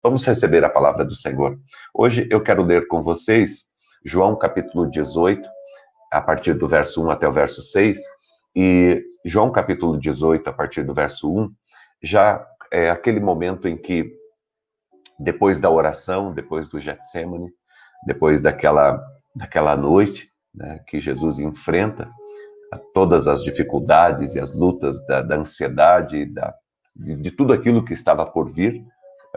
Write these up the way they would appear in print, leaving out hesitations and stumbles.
Vamos receber a palavra do Senhor. Hoje eu quero ler com vocês João capítulo 18, a partir do verso 1 até o verso 6, e João capítulo 18, a partir do verso 1, já é aquele momento em que, depois da oração, depois do Getsemane, depois daquela noite, né, que Jesus enfrenta todas as dificuldades e as lutas da ansiedade, de tudo aquilo que estava por vir.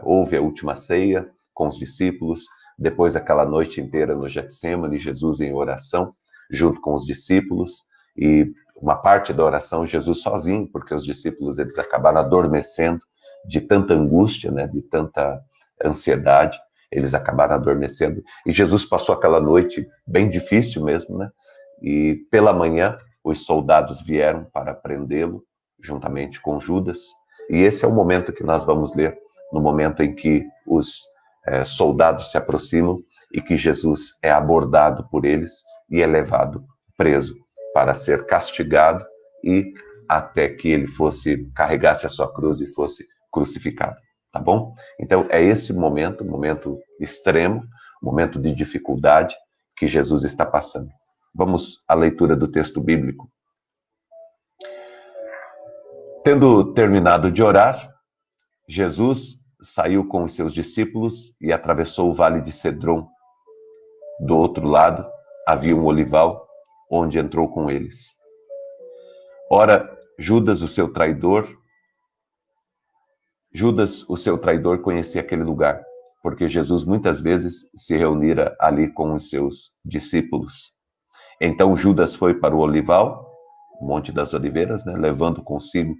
Houve a última ceia com os discípulos, depois aquela noite inteira no Getsemane, Jesus em oração, junto com os discípulos, e uma parte da oração Jesus sozinho, porque os discípulos eles acabaram adormecendo de tanta angústia, né, de tanta ansiedade, eles acabaram adormecendo, e Jesus passou aquela noite bem difícil mesmo, né, e pela manhã os soldados vieram para prendê-lo, juntamente com Judas, e esse é o momento que nós vamos ler, no momento em que os soldados se aproximam e que Jesus é abordado por eles e é levado preso para ser castigado e até que ele carregasse a sua cruz e fosse crucificado, tá bom? Então é esse momento, momento extremo, momento de dificuldade que Jesus está passando. Vamos à leitura do texto bíblico. Tendo terminado de orar, Jesus saiu com os seus discípulos e atravessou o vale de Cedron. Do outro lado havia um olival, onde entrou com eles. Ora, Judas, o seu traidor, conhecia aquele lugar, porque Jesus muitas vezes se reunira ali com os seus discípulos. Então Judas foi para o olival, o Monte das Oliveiras, né, levando consigo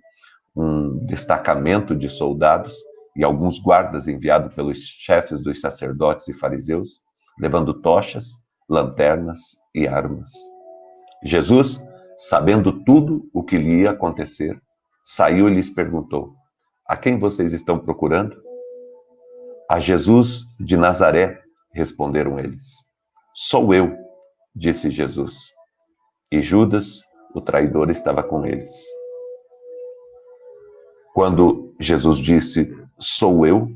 um destacamento de soldados e alguns guardas enviados pelos chefes dos sacerdotes e fariseus, levando tochas, lanternas e armas. Jesus, sabendo tudo o que lhe ia acontecer, saiu e lhes perguntou: a quem vocês estão procurando? A Jesus de Nazaré, responderam eles. Sou eu, disse Jesus. E Judas, o traidor, estava com eles. Quando Jesus disse, sou eu,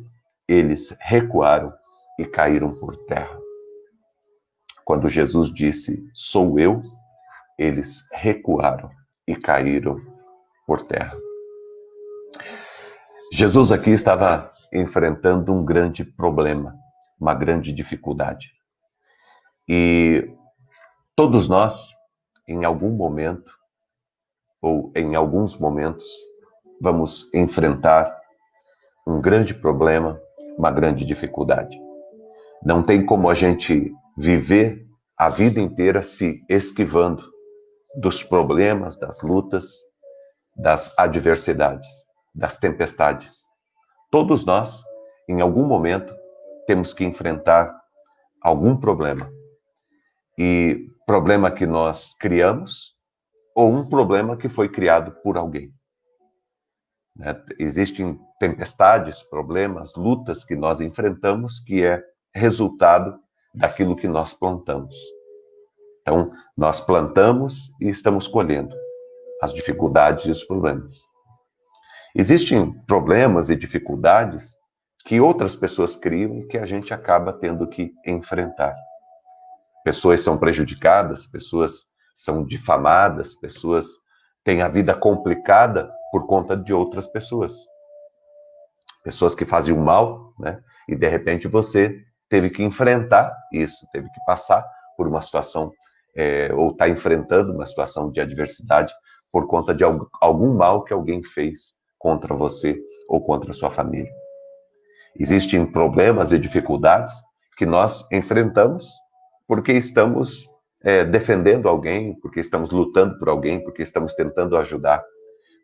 eles recuaram e caíram por terra. Quando Jesus disse, sou eu, eles recuaram e caíram por terra. Jesus aqui estava enfrentando um grande problema, uma grande dificuldade. E todos nós, em algum momento, ou em alguns momentos, vamos enfrentar um grande problema, uma grande dificuldade. Não tem como a gente viver a vida inteira se esquivando dos problemas, das lutas, das adversidades, das tempestades. Todos nós, em algum momento, temos que enfrentar algum problema. E problema que nós criamos ou um problema que foi criado por alguém. Existem tempestades, problemas, lutas que nós enfrentamos que é resultado daquilo que nós plantamos. Então, nós plantamos e estamos colhendo as dificuldades e os problemas. Existem problemas e dificuldades que outras pessoas criam e que a gente acaba tendo que enfrentar. Pessoas são prejudicadas, pessoas são difamadas, pessoas têm a vida complicada por conta de outras pessoas. Pessoas que faziam mal, né? E de repente você teve que enfrentar isso, teve que passar por uma situação, ou está enfrentando uma situação de adversidade por conta de algum mal que alguém fez contra você ou contra a sua família. Existem problemas e dificuldades que nós enfrentamos porque estamos defendendo alguém, porque estamos lutando por alguém, porque estamos tentando ajudar.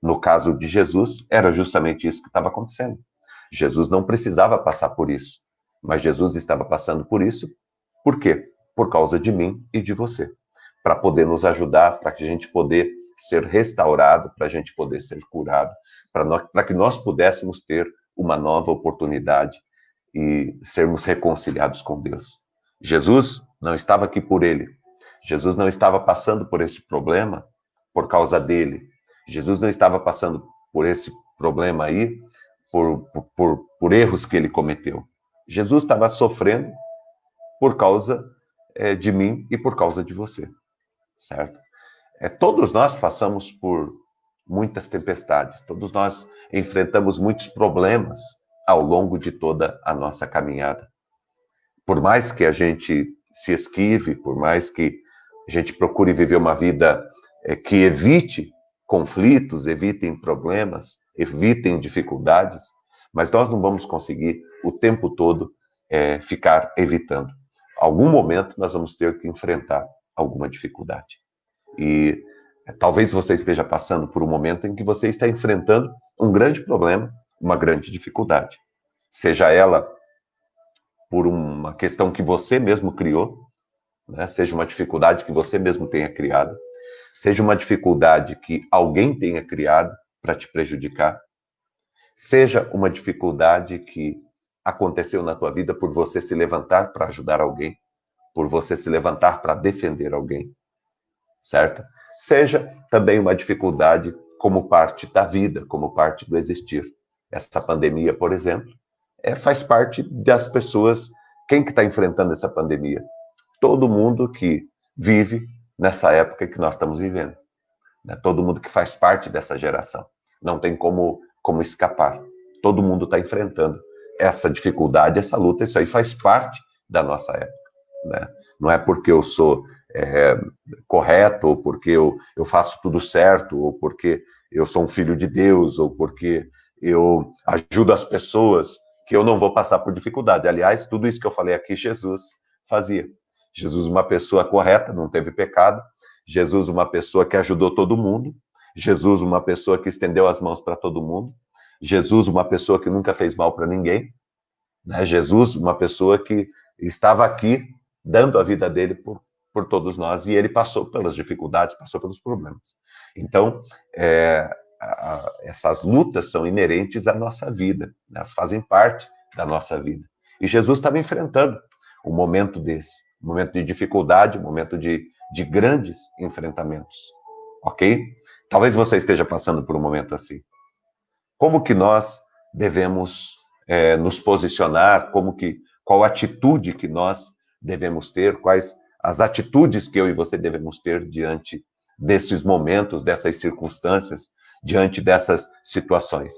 No caso de Jesus, era justamente isso que estava acontecendo. Jesus não precisava passar por isso, mas Jesus estava passando por isso. Por quê? Por causa de mim e de você. Para poder nos ajudar, para que a gente poder ser restaurado, para a gente poder ser curado, para que nós pudéssemos ter uma nova oportunidade e sermos reconciliados com Deus. Jesus não estava aqui por ele. Jesus não estava passando por esse problema por causa dele. Jesus não estava passando por esse problema aí por erros que ele cometeu. Jesus estava sofrendo por causa de mim e por causa de você, certo? Todos nós passamos por muitas tempestades, todos nós enfrentamos muitos problemas ao longo de toda a nossa caminhada. Por mais que a gente se esquive, por mais que a gente procure viver uma vida que evite conflitos, evitem problemas, evitem dificuldades, mas nós não vamos conseguir o tempo todo ficar evitando. Algum momento nós vamos ter que enfrentar alguma dificuldade. E talvez você esteja passando por um momento em que você está enfrentando um grande problema, uma grande dificuldade. Seja ela por uma questão que você mesmo criou, né? Seja uma dificuldade que você mesmo tenha criado, seja uma dificuldade que alguém tenha criado para te prejudicar, seja uma dificuldade que aconteceu na tua vida por você se levantar para ajudar alguém, por você se levantar para defender alguém, certo? Seja também uma dificuldade como parte da vida, como parte do existir. Essa pandemia, por exemplo, faz parte das pessoas. Quem que está enfrentando essa pandemia? Todo mundo que vive nessa época que nós estamos vivendo, né? Todo mundo que faz parte dessa geração. Não tem como escapar. Todo mundo está enfrentando essa dificuldade, essa luta. Isso aí faz parte da nossa época, né? Não é porque eu sou correto, ou porque eu faço tudo certo, ou porque eu sou um filho de Deus, ou porque eu ajudo as pessoas, que eu não vou passar por dificuldade. Aliás, tudo isso que eu falei aqui, Jesus fazia. Jesus, uma pessoa correta, não teve pecado. Jesus, uma pessoa que ajudou todo mundo. Jesus, uma pessoa que estendeu as mãos para todo mundo. Jesus, uma pessoa que nunca fez mal para ninguém, né? Jesus, uma pessoa que estava aqui dando a vida dele por todos nós, e ele passou pelas dificuldades, passou pelos problemas. Então, essas lutas são inerentes à nossa vida, né? Elas fazem parte da nossa vida. E Jesus estava enfrentando um momento desse, um momento de dificuldade, um momento de grandes enfrentamentos, ok? Talvez você esteja passando por um momento assim. Como que nós devemos nos posicionar? Qual atitude que nós devemos ter? Quais as atitudes que eu e você devemos ter diante desses momentos, dessas circunstâncias, diante dessas situações?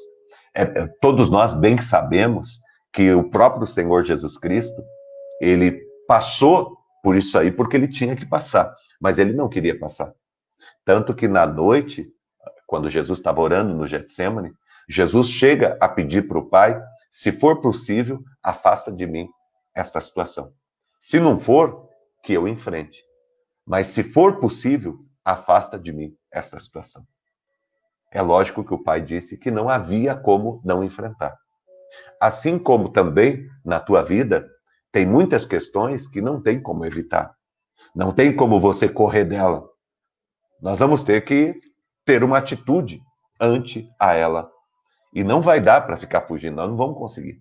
Todos nós bem sabemos que o próprio Senhor Jesus Cristo, ele passou por isso aí porque ele tinha que passar, mas ele não queria passar. Tanto que na noite, quando Jesus estava orando no Getsêmani, Jesus chega a pedir para o Pai, se for possível, afasta de mim esta situação. Se não for, que eu enfrente. Mas se for possível, afasta de mim esta situação. É lógico que o Pai disse que não havia como não enfrentar. Assim como também na tua vida, tem muitas questões que não tem como evitar. Não tem como você correr dela. Nós vamos ter que ter uma atitude ante a ela. E não vai dar para ficar fugindo, nós não vamos conseguir.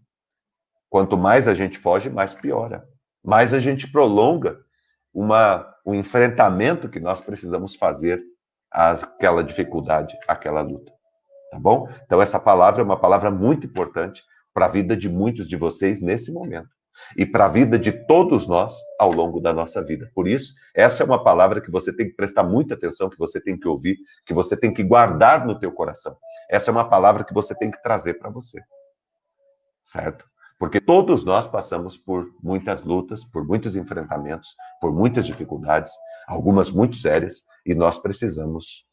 Quanto mais a gente foge, mais piora. Mais a gente prolonga um enfrentamento que nós precisamos fazer àquela dificuldade, àquela luta. Tá bom? Então essa palavra é uma palavra muito importante para a vida de muitos de vocês nesse momento. E para a vida de todos nós ao longo da nossa vida. Por isso, essa é uma palavra que você tem que prestar muita atenção, que você tem que ouvir, que você tem que guardar no teu coração. Essa é uma palavra que você tem que trazer para você. Certo? Porque todos nós passamos por muitas lutas, por muitos enfrentamentos, por muitas dificuldades, algumas muito sérias, e nós precisamos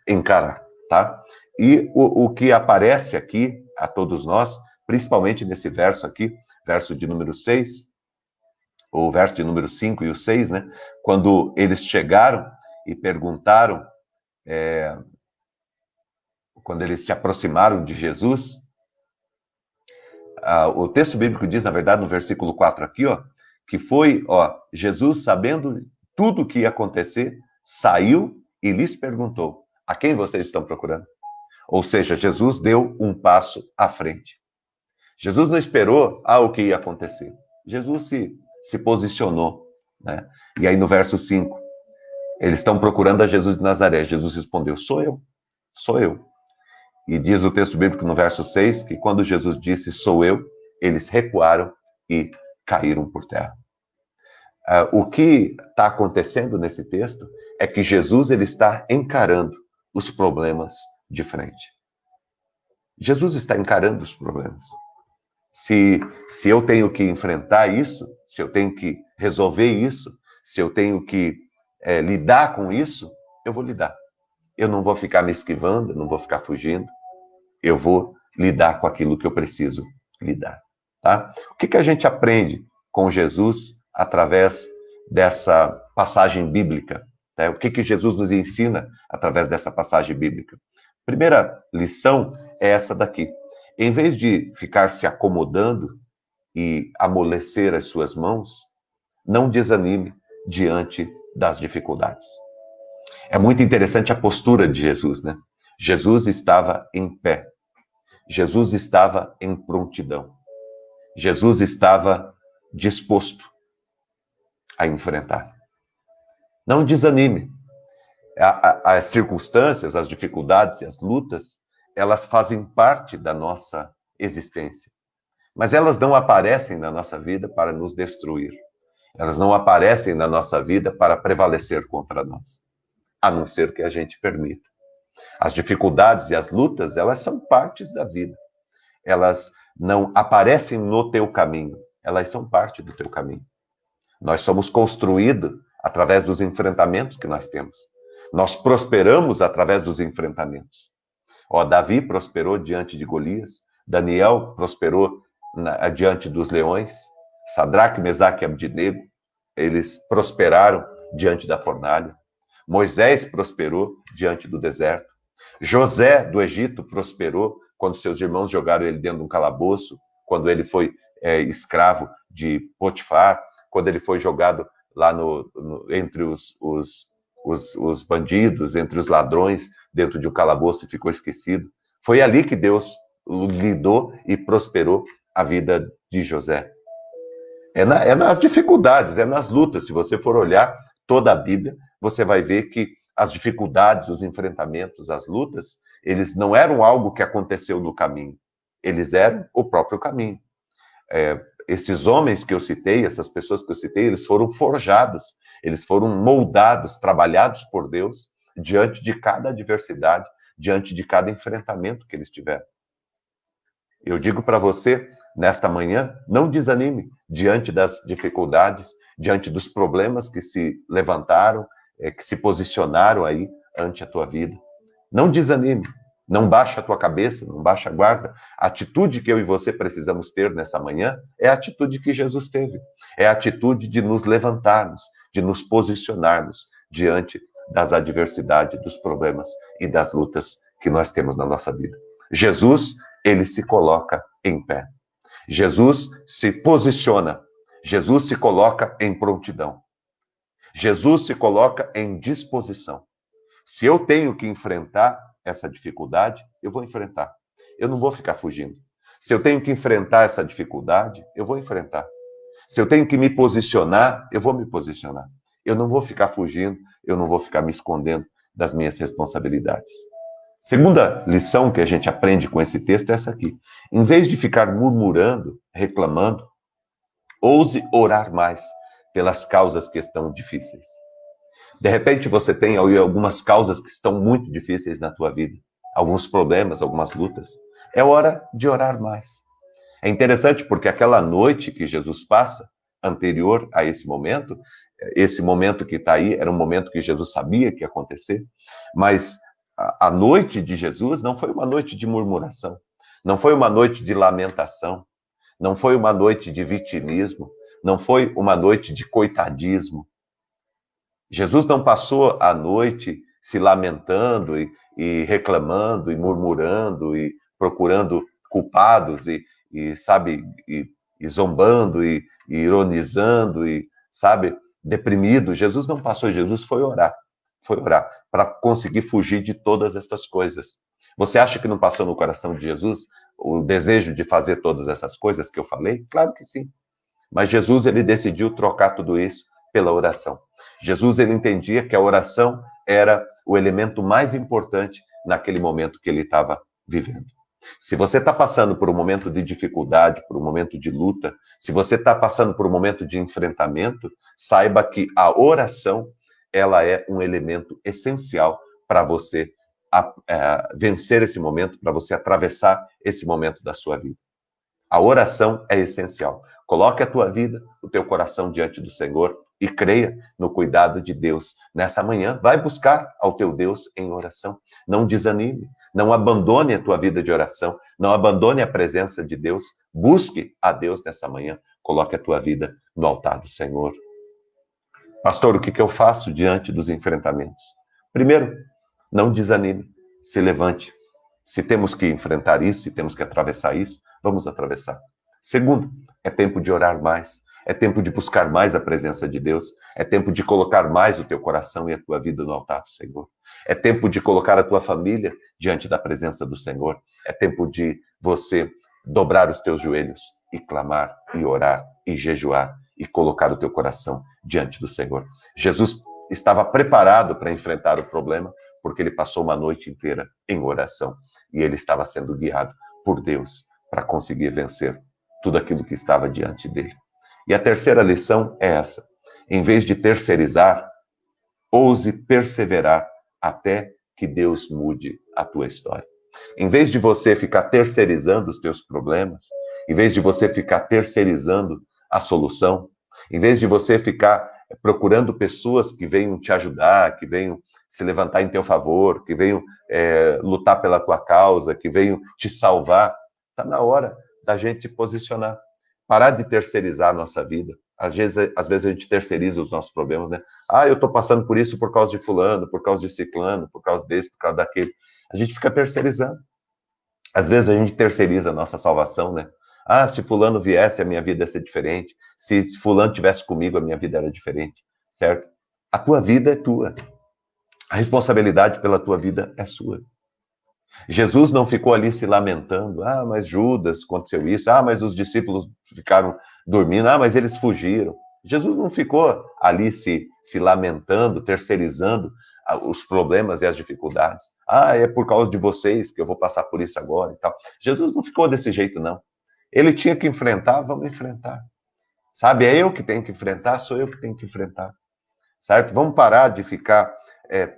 encarar, tá? E o que aparece aqui a todos nós, principalmente nesse verso aqui, verso de número 6, o verso de número 5 e o 6, né? Quando eles chegaram e perguntaram, quando eles se aproximaram de Jesus, o texto bíblico diz, na verdade, no versículo 4 aqui, ó, que foi, Jesus, sabendo tudo o que ia acontecer, saiu e lhes perguntou, a quem vocês estão procurando? Ou seja, Jesus deu um passo à frente. Jesus não esperou o que ia acontecer. Jesus se posicionou, né? E aí no verso 5, eles estão procurando a Jesus de Nazaré. Jesus respondeu, sou eu. E diz o texto bíblico no verso 6, que quando Jesus disse, sou eu, eles recuaram e caíram por terra. O que está acontecendo nesse texto é que Jesus ele está encarando os problemas de frente. Jesus está encarando os problemas. Se eu tenho que enfrentar isso, se eu tenho que resolver isso, se eu tenho que lidar com isso, eu vou lidar. Eu não vou ficar me esquivando, não vou ficar fugindo. Eu vou lidar com aquilo que eu preciso lidar. Tá? O que a gente aprende com Jesus através dessa passagem bíblica? Tá? O que Jesus nos ensina através dessa passagem bíblica? Primeira lição é essa daqui. Em vez de ficar se acomodando e amolecer as suas mãos, não desanime diante das dificuldades. É muito interessante a postura de Jesus, né? Jesus estava em pé. Jesus estava em prontidão. Jesus estava disposto a enfrentar. Não desanime. As circunstâncias, as dificuldades e as lutas, elas fazem parte da nossa existência. Mas elas não aparecem na nossa vida para nos destruir. Elas não aparecem na nossa vida para prevalecer contra nós, a não ser que a gente permita. As dificuldades e as lutas, elas são partes da vida. Elas não aparecem no teu caminho, elas são parte do teu caminho. Nós somos construídos através dos enfrentamentos que nós temos. Nós prosperamos através dos enfrentamentos. Davi prosperou diante de Golias, Daniel prosperou diante dos leões, Sadraque, Mesaque e Abdinego, eles prosperaram diante da fornalha. Moisés prosperou diante do deserto. José do Egito prosperou quando seus irmãos jogaram ele dentro de um calabouço, quando ele foi escravo de Potifar, quando ele foi jogado lá entre os bandidos, entre os ladrões, dentro de um calabouço e ficou esquecido. Foi ali que Deus lidou e prosperou a vida de José. É nas dificuldades, é nas lutas. Se você for olhar toda a Bíblia, você vai ver que as dificuldades, os enfrentamentos, as lutas, eles não eram algo que aconteceu no caminho. Eles eram o próprio caminho. Esses homens que eu citei, essas pessoas que eu citei, eles foram forjados, eles foram moldados, trabalhados por Deus diante de cada adversidade, diante de cada enfrentamento que eles tiveram. Eu digo para você, nesta manhã, não desanime diante das dificuldades, diante dos problemas que se levantaram, que se posicionaram aí ante a tua vida. Não desanime, não baixe a tua cabeça, não baixe a guarda. A atitude que eu e você precisamos ter nessa manhã é a atitude que Jesus teve. É a atitude de nos levantarmos, de nos posicionarmos diante das adversidades, dos problemas e das lutas que nós temos na nossa vida. Jesus, ele se coloca em pé. Jesus se posiciona. Jesus se coloca em prontidão. Jesus se coloca em disposição. Se eu tenho que enfrentar essa dificuldade, eu vou enfrentar. Eu não vou ficar fugindo. Se eu tenho que enfrentar essa dificuldade, eu vou enfrentar. Se eu tenho que me posicionar, eu vou me posicionar. Eu não vou ficar fugindo, eu não vou ficar me escondendo das minhas responsabilidades. Segunda lição que a gente aprende com esse texto é essa aqui. Em vez de ficar murmurando, reclamando, ouse orar mais pelas causas que estão difíceis. De repente você tem algumas causas que estão muito difíceis na tua vida, alguns problemas, algumas lutas. É hora de orar mais. É interessante porque aquela noite que Jesus passa, anterior a esse momento que está aí, era um momento que Jesus sabia que ia acontecer, mas a noite de Jesus não foi uma noite de murmuração, não foi uma noite de lamentação, não foi uma noite de vitimismo, não foi uma noite de coitadismo. Jesus não passou a noite se lamentando e reclamando e murmurando e procurando culpados e zombando e ironizando e, deprimido. Jesus não passou, Jesus foi orar para conseguir fugir de todas estas coisas. Você acha que não passou no coração de Jesus o desejo de fazer todas essas coisas que eu falei? Claro que sim. Mas Jesus, ele decidiu trocar tudo isso pela oração. Jesus, ele entendia que a oração era o elemento mais importante naquele momento que ele estava vivendo. Se você está passando por um momento de dificuldade, por um momento de luta, se você está passando por um momento de enfrentamento, saiba que a oração, ela é um elemento essencial para você vencer esse momento, para você atravessar esse momento da sua vida. A oração é essencial. Coloque a tua vida, o teu coração diante do Senhor e creia no cuidado de Deus. Nessa manhã, vai buscar ao teu Deus em oração. Não desanime, não abandone a tua vida de oração, não abandone a presença de Deus. Busque a Deus nessa manhã. Coloque a tua vida no altar do Senhor. Pastor, o que eu faço diante dos enfrentamentos? Primeiro, não desanime, se levante. Se temos que enfrentar isso, se temos que atravessar isso, vamos atravessar. Segundo, é tempo de orar mais. É tempo de buscar mais a presença de Deus. É tempo de colocar mais o teu coração e a tua vida no altar do Senhor. É tempo de colocar a tua família diante da presença do Senhor. É tempo de você dobrar os teus joelhos e clamar, e orar, e jejuar, e colocar o teu coração diante do Senhor. Jesus estava preparado para enfrentar o problema, porque ele passou uma noite inteira em oração. E ele estava sendo guiado por Deus para conseguir vencer tudo aquilo que estava diante dele. E a terceira lição é essa. Em vez de terceirizar, ouse perseverar até que Deus mude a tua história. Em vez de você ficar terceirizando os teus problemas, em vez de você ficar terceirizando a solução, em vez de você ficar procurando pessoas que venham te ajudar, que venham se levantar em teu favor, que venham lutar pela tua causa, que venham te salvar, está na hora da gente posicionar. Parar de terceirizar a nossa vida. Às vezes a gente terceiriza os nossos problemas, né? Ah, eu estou passando por isso por causa de fulano, por causa de ciclano, por causa desse, por causa daquele. A gente fica terceirizando. Às vezes a gente terceiriza a nossa salvação, né? Ah, se fulano viesse, a minha vida ia ser diferente. Se fulano tivesse comigo, a minha vida era diferente, certo? A tua vida é tua. A responsabilidade pela tua vida é sua. Jesus não ficou ali se lamentando. Ah, mas Judas aconteceu isso. Ah, mas os discípulos ficaram dormindo. Ah, mas eles fugiram. Jesus não ficou ali se lamentando, terceirizando os problemas e as dificuldades. Ah, é por causa de vocês que eu vou passar por isso agora e tal. Jesus não ficou desse jeito, não. Ele tinha que enfrentar, vamos enfrentar. Sabe, é eu que tenho que enfrentar, sou eu que tenho que enfrentar. Certo? Vamos parar de ficar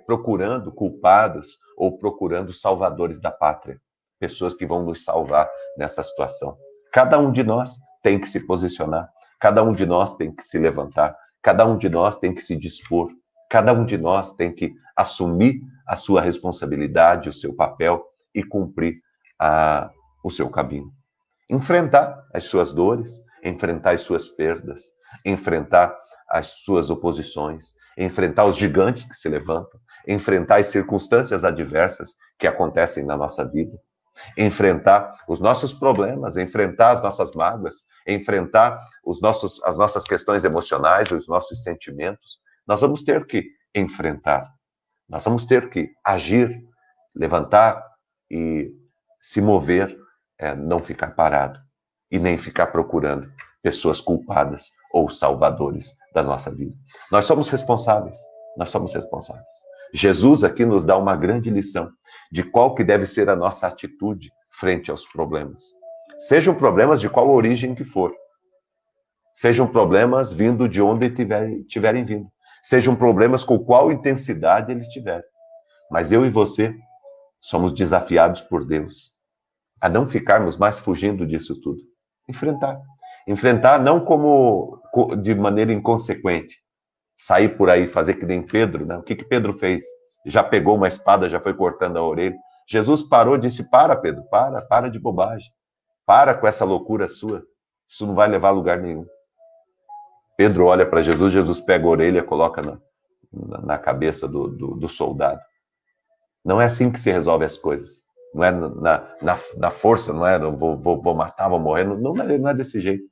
procurando culpados ou procurando salvadores da pátria. Pessoas que vão nos salvar nessa situação. Cada um de nós tem que se posicionar. Cada um de nós tem que se levantar. Cada um de nós tem que se dispor. Cada um de nós tem que assumir a sua responsabilidade, o seu papel e cumprir o seu caminho. Enfrentar as suas dores, enfrentar as suas perdas, enfrentar as suas oposições, enfrentar os gigantes que se levantam, enfrentar as circunstâncias adversas que acontecem na nossa vida, enfrentar os nossos problemas, enfrentar as nossas mágoas, enfrentar as nossas questões emocionais, os nossos sentimentos. Nós vamos ter que enfrentar, nós vamos ter que agir, levantar e se mover, não ficar parado e nem ficar procurando pessoas culpadas ou salvadores da nossa vida. Nós somos responsáveis, nós somos responsáveis. Jesus aqui nos dá uma grande lição de qual que deve ser a nossa atitude frente aos problemas. Sejam problemas de qual origem que for. Sejam problemas vindo de onde tiverem vindo. Sejam problemas com qual intensidade eles tiverem. Mas eu e você somos desafiados por Deus a não ficarmos mais fugindo disso tudo. Enfrentar. Enfrentar não como de maneira inconsequente. Sair por aí, fazer que nem Pedro, né? O que Pedro fez? Já pegou uma espada, já foi cortando a orelha. Jesus parou e disse, para Pedro, para de bobagem. Para com essa loucura sua. Isso não vai levar a lugar nenhum. Pedro olha para Jesus, Jesus pega a orelha e coloca na cabeça do soldado. Não é assim que se resolve as coisas. Não é na força, não é vou matar, vou morrer. Não é desse jeito.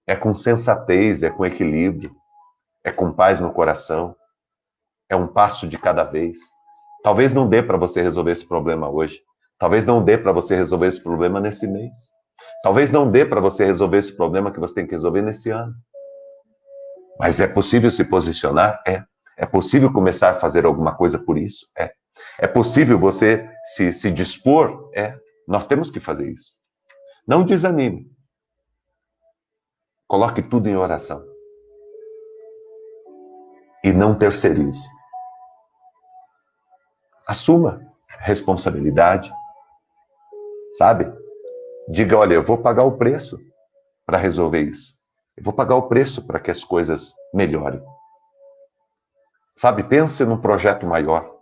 É com sensatez, é com equilíbrio, é com paz no coração. É um passo de cada vez. Talvez não dê para você resolver esse problema hoje. Talvez não dê para você resolver esse problema nesse mês. Talvez não dê para você resolver esse problema que você tem que resolver nesse ano. Mas é possível se posicionar? É. É possível começar a fazer alguma coisa por isso? É. É possível você se dispor? É. Nós temos que fazer isso. Não desanime. Coloque tudo em oração. E não terceirize. Assuma responsabilidade. Sabe? Diga, olha, eu vou pagar o preço para resolver isso. Eu vou pagar o preço para que as coisas melhorem. Sabe? Pense num projeto maior.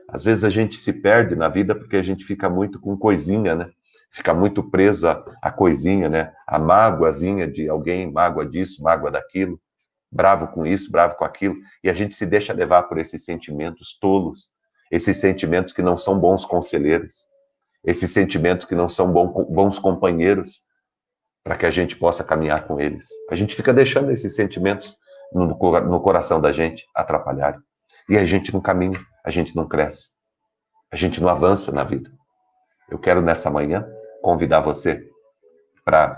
Às vezes a gente se perde na vida porque a gente fica muito com coisinha, né? Fica muito preso a coisinha, né? A mágoazinha de alguém, mágoa disso, mágoa daquilo, bravo com isso, bravo com aquilo. E a gente se deixa levar por esses sentimentos tolos, esses sentimentos que não são bons conselheiros, esses sentimentos que não são bons companheiros para que a gente possa caminhar com eles. A gente fica deixando esses sentimentos no coração da gente atrapalharem. E a gente não caminha, a gente não cresce, a gente não avança na vida. Eu quero nessa manhã convidar você para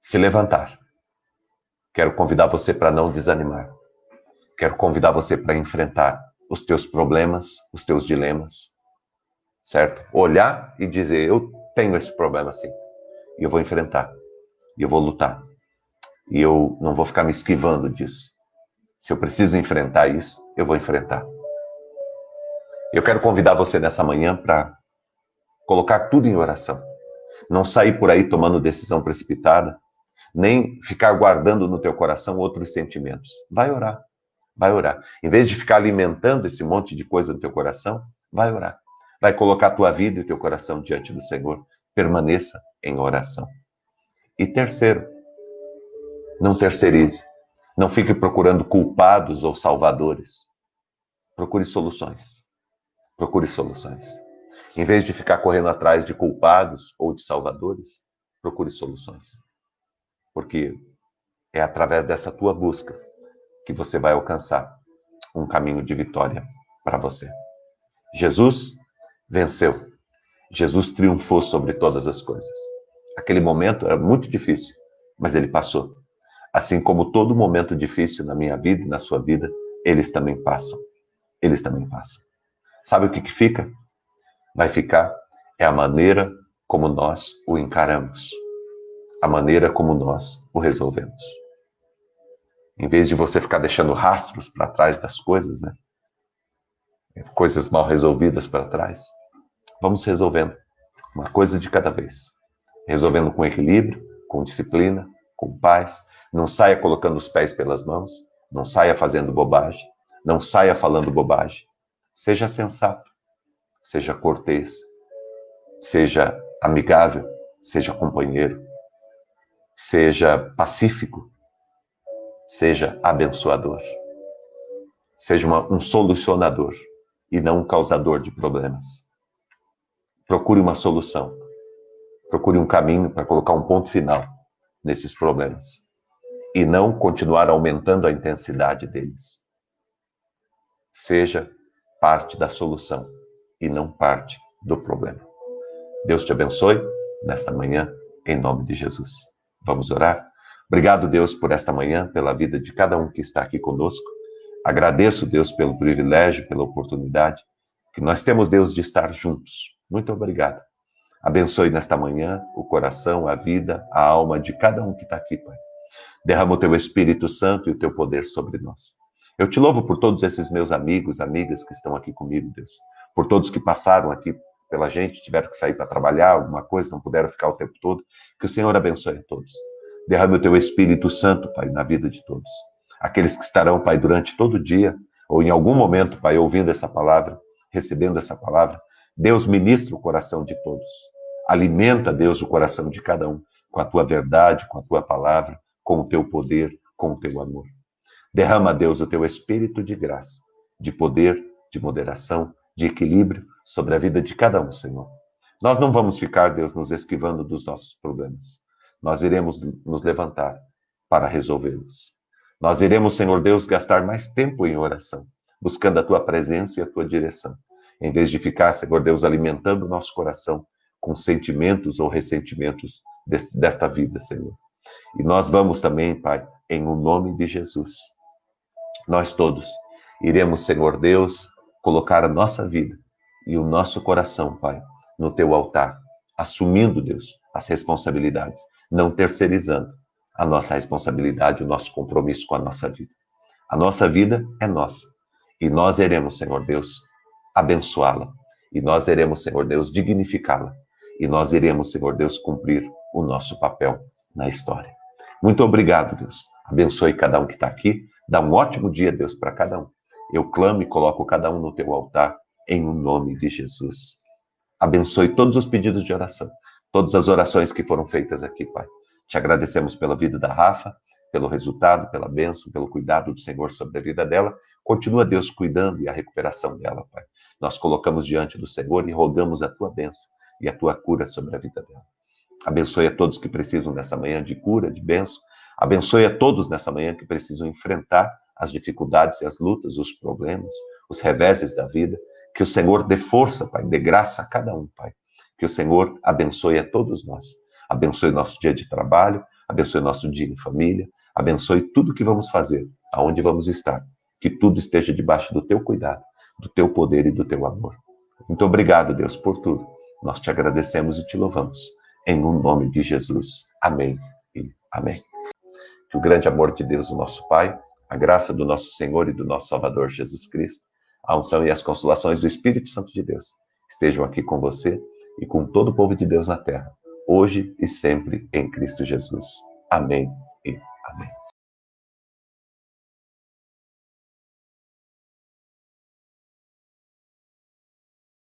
se levantar. Quero convidar você para não desanimar. Quero convidar você para enfrentar os teus problemas, os teus dilemas, certo? Olhar e dizer, eu tenho esse problema sim, e eu vou enfrentar, e eu vou lutar, e eu não vou ficar me esquivando disso. Se eu preciso enfrentar isso, eu vou enfrentar. Eu quero convidar você nessa manhã para colocar tudo em oração. Não sair por aí tomando decisão precipitada, nem ficar guardando no teu coração outros sentimentos. Vai orar, vai orar. Em vez de ficar alimentando esse monte de coisa no teu coração, vai orar. Vai colocar a tua vida e o teu coração diante do Senhor. Permaneça em oração. E terceiro, não terceirize. Não fique procurando culpados ou salvadores. Procure soluções. Procure soluções. Em vez de ficar correndo atrás de culpados ou de salvadores, procure soluções. Porque é através dessa tua busca que você vai alcançar um caminho de vitória para você. Jesus venceu. Jesus triunfou sobre todas as coisas. Aquele momento era muito difícil, mas ele passou. Assim como todo momento difícil na minha vida e na sua vida, eles também passam. Eles também passam. Sabe o que fica? Vai ficar é a maneira como nós o encaramos. A maneira como nós o resolvemos. Em vez de você ficar deixando rastros para trás das coisas, né? Coisas mal resolvidas para trás, vamos resolvendo uma coisa de cada vez. Resolvendo com equilíbrio, com disciplina, com paz. Não saia colocando os pés pelas mãos, não saia fazendo bobagem, não saia falando bobagem. Seja sensato, seja cortês, seja amigável, seja companheiro, seja pacífico, seja abençoador, seja um solucionador e não um causador de problemas. Procure uma solução, procure um caminho para colocar um ponto final nesses problemas e não continuar aumentando a intensidade deles. Seja parte da solução e não parte do problema. Deus te abençoe nesta manhã, em nome de Jesus. Vamos orar? Obrigado, Deus, por esta manhã, pela vida de cada um que está aqui conosco. Agradeço, Deus, pelo privilégio, pela oportunidade que nós temos, Deus, de estar juntos. Muito obrigado. Abençoe nesta manhã o coração, a vida, a alma de cada um que está aqui, Pai. Derrama o teu Espírito Santo e o teu poder sobre nós. Eu te louvo por todos esses meus amigos, amigas que estão aqui comigo, Deus. Por todos que passaram aqui pela gente, tiveram que sair para trabalhar, alguma coisa, não puderam ficar o tempo todo. Que o Senhor abençoe a todos. Derrame o teu Espírito Santo, Pai, na vida de todos. Aqueles que estarão, Pai, durante todo o dia, ou em algum momento, Pai, ouvindo essa palavra, recebendo essa palavra, Deus ministra o coração de todos. Alimenta, Deus, o coração de cada um com a tua verdade, com a tua palavra, com o teu poder, com o teu amor. Derrama, Deus, o teu espírito de graça, de poder, de moderação, de equilíbrio sobre a vida de cada um, Senhor. Nós não vamos ficar, Deus, nos esquivando dos nossos problemas. Nós iremos nos levantar para resolvê-los. Nós iremos, Senhor Deus, gastar mais tempo em oração, buscando a tua presença e a tua direção, em vez de ficar, Senhor Deus, alimentando o nosso coração com sentimentos ou ressentimentos desta vida, Senhor. E nós vamos também, Pai, em o nome de Jesus. Nós todos iremos, Senhor Deus, colocar a nossa vida e o nosso coração, Pai, no teu altar, assumindo, Deus, as responsabilidades, não terceirizando a nossa responsabilidade, o nosso compromisso com a nossa vida. A nossa vida é nossa. E nós iremos, Senhor Deus, abençoá-la. E nós iremos, Senhor Deus, dignificá-la. E nós iremos, Senhor Deus, cumprir o nosso papel na história. Muito obrigado, Deus. Abençoe cada um que está aqui. Dá um ótimo dia, Deus, para cada um. Eu clamo e coloco cada um no teu altar, em nome de Jesus. Abençoe todos os pedidos de oração, todas as orações que foram feitas aqui, Pai. Te agradecemos pela vida da Rafa, pelo resultado, pela bênção, pelo cuidado do Senhor sobre a vida dela. Continua, Deus, cuidando e a recuperação dela, Pai. Nós colocamos diante do Senhor e rogamos a tua bênção e a tua cura sobre a vida dela. Abençoe a todos que precisam nessa manhã de cura, de bênção. Abençoe a todos nessa manhã que precisam enfrentar as dificuldades e as lutas, os problemas, os reveses da vida. Que o Senhor dê força, Pai, dê graça a cada um, Pai. Que o Senhor abençoe a todos nós. Abençoe nosso dia de trabalho, abençoe nosso dia em família, abençoe tudo que vamos fazer, aonde vamos estar. Que tudo esteja debaixo do teu cuidado, do teu poder e do teu amor. Muito obrigado, Deus, por tudo. Nós te agradecemos e te louvamos. Em nome de Jesus. Amém e amém. Que o grande amor de Deus, o nosso Pai, a graça do nosso Senhor e do nosso Salvador Jesus Cristo, a unção e as consolações do Espírito Santo de Deus estejam aqui com você e com todo o povo de Deus na terra, hoje e sempre em Cristo Jesus. Amém e